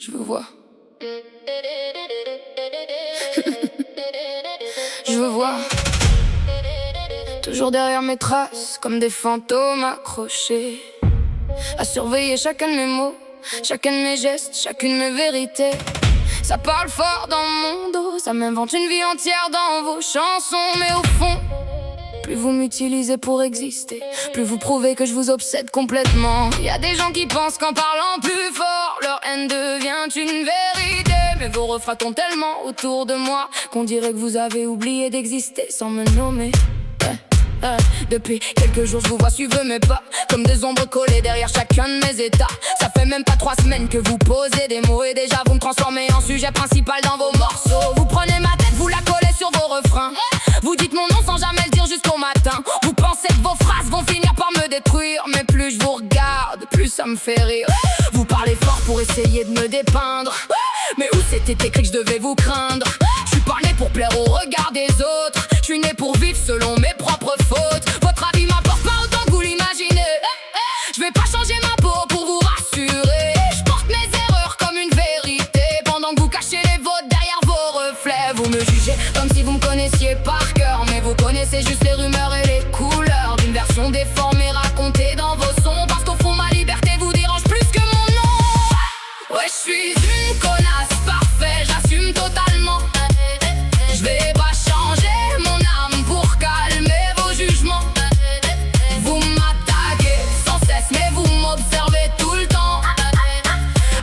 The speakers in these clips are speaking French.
Je vous vois. Je veux voir. Toujours derrière mes traces, comme des fantômes accrochés, à surveiller chacun de mes mots, chacun de mes gestes, chacune de mes vérités. Ça parle fort dans mon dos, ça m'invente une vie entière dans vos chansons. Mais au fond, plus vous m'utilisez pour exister, plus vous prouvez que je vous obsède complètement. Y a des gens qui pensent qu'en parlant plus fort, leur haine devient une vérité. Mais vos refrains tournent tellement autour de moi qu'on dirait que vous avez oublié d'exister sans me nommer. Depuis quelques jours je vous vois suivre mes pas, comme des ombres collées derrière chacun de mes états. Ça fait même pas 3 semaines que vous posez des mots, et déjà vous me transformez en sujet principal dans vos morceaux. Vous prenez ma tête, vous la collez sur vos refrains. Vous dites mon nom sans jamais le dire jusqu'au matin. Vous pensez que vos phrases vont finir par me détruire, mais plus je vous regarde, plus ça me fait rire. Vous parlez fort pour essayer de me dépeindre, mais où c'était écrit que je devais vous craindre? Je suis pas né pour plaire au regard des autres, je suis né pour vivre selon mes propres fautes. Votre avis m'importe pas autant que vous l'imaginez. Je vais pas changer ma peau pour vous rassurer. Je porte mes erreurs comme une vérité, pendant que vous cachez les vôtres derrière vos reflets. Vous me jugez comme si vous me connaissiez par cœur, mais vous connaissez juste les rumeurs et les couleurs d'une version déformée racontée dans vos sons. Parce qu'au fond ma liberté vous dérange plus que mon nom. Ouais, je suis une connasse parfaite, j'assume totalement. Je vais pas changer mon âme pour calmer vos jugements. Vous m'attaquez sans cesse, mais vous m'observez tout le temps.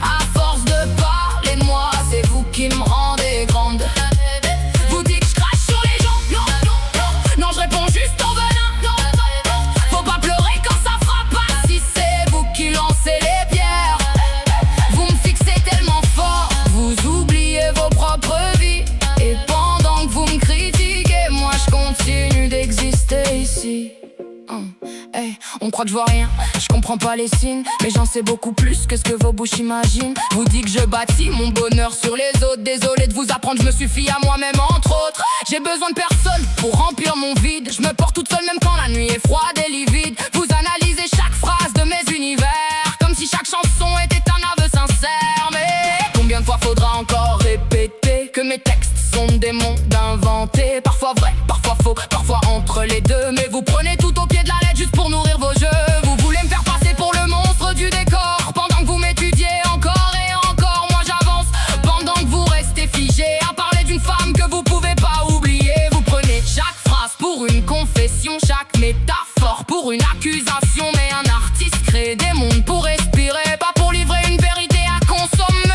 À force de parler de moi, c'est vous qui me rendez grande. Vous dites que je crache sur les gens, non, je réponds juste au venin. Faut pas pleurer quand ça frappe pas, si c'est vous qui lancez les pierres. Vous me fixez tellement fort, vous oubliez vos propres vies. Et pendant que vous me critiquez, moi je continue d'exister ici. Hey, on croit que je vois rien, je comprends pas les signes, mais j'en sais beaucoup plus que ce que vos bouches imaginent. Vous dites que je bâtis mon bonheur sur les autres. Désolé de vous apprendre, je me suffis à moi-même entre autres. J'ai besoin de personne pour remplir mon vide. Je me porte toute seule même quand la nuit est froide et livide. Vous analysez chaque phrase de mes univers, comme si chaque chanson était un aveu sincère. Mais combien de fois faudra encore répéter que mes textes sont des mondes inventés? Parfois vrai, parfois faux, parfois entre les deux. Mais vous prenez tout au pied de la lettre juste pour nourrir vos jeux. Vous voulez me faire passer pour le monstre du décor, pendant que vous m'étudiez encore et encore. Moi j'avance pendant que vous restez figé à parler d'une femme que vous pouvez pas oublier. Vous prenez chaque phrase pour une confession, chaque métaphore pour une accusation. Mais un artiste crée des mondes pour respirer, pas pour livrer une vérité à consommer.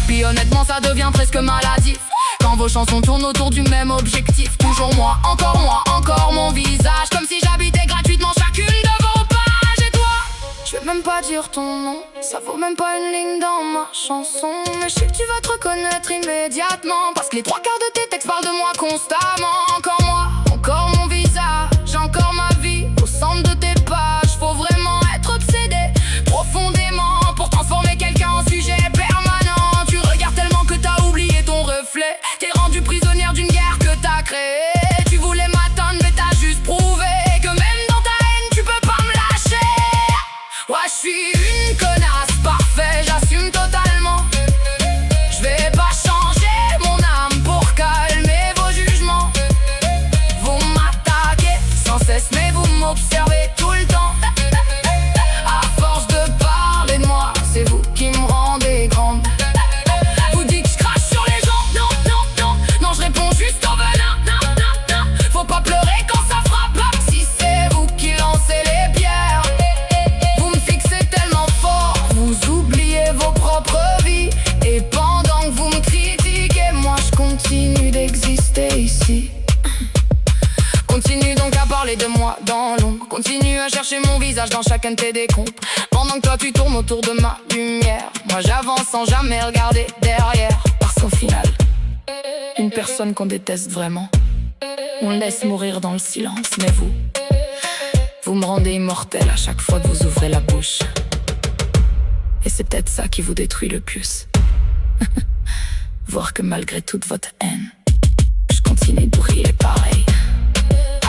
Puis honnêtement ça devient presque maladif quand vos chansons tournent autour du même objectif. Toujours moi, encore mon visage, comme si j'habitais gratuitement chacune de vos pages. Et toi, je vais même pas dire ton nom, ça vaut même pas une ligne dans ma chanson. Mais je sais que tu vas te reconnaître immédiatement, parce que les 3/4 de tes textes parlent de moi constamment. Encore moi, encore mon visage, encore ma vie au centre de tes pages. Faut vraiment être obsédé profondément pour transformer quelqu'un en sujet permanent. Tu regardes tellement que t'as oublié ton reflet. T'es rendu prisonnière d'une guerre que t'as créée. Tu voulais m'atteindre mais t'as juste prouvé que même dans ta haine tu peux pas me lâcher. Ouais, je suis une connasse parfaite, j'assume totalement. Je vais pas changer mon âme pour calmer vos jugements. Vous m'attaquez sans cesse mais vous m'observez tout le temps. À force de parler de moi, c'est vous qui me rendez grande. Vous dites que je crache sur les gens, non, je réponds juste au venin. Faut pas pleurer quand ça frappe pas, si c'est vous qui lancez les pierres. Vous me fixez tellement fort, vous oubliez vos propres vies. Et pendant que vous me critiquez, moi je continue d'exister ici. Continue donc à parler de moi dans l'ombre, continue à chercher mon visage dans chacun de tes décombres. Pendant que toi tu tournes autour de ma lumière, moi j'avance sans jamais regarder derrière. Parce qu'au final, une personne qu'on déteste vraiment, on laisse mourir dans le silence. Mais vous me rendez immortel à chaque fois que vous ouvrez la bouche. Et c'est peut-être ça qui vous détruit le plus. Voir que malgré toute votre haine, je continue de briller pareil.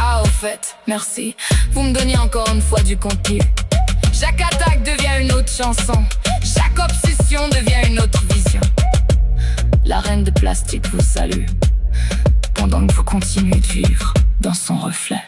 Ah, au fait, merci, vous me donniez encore une fois du contenu. Chaque attaque devient une autre chanson, chaque obsession devient une autre vision. reine de plastique vous salue, pendant que vous continuez de vivre dans son reflet.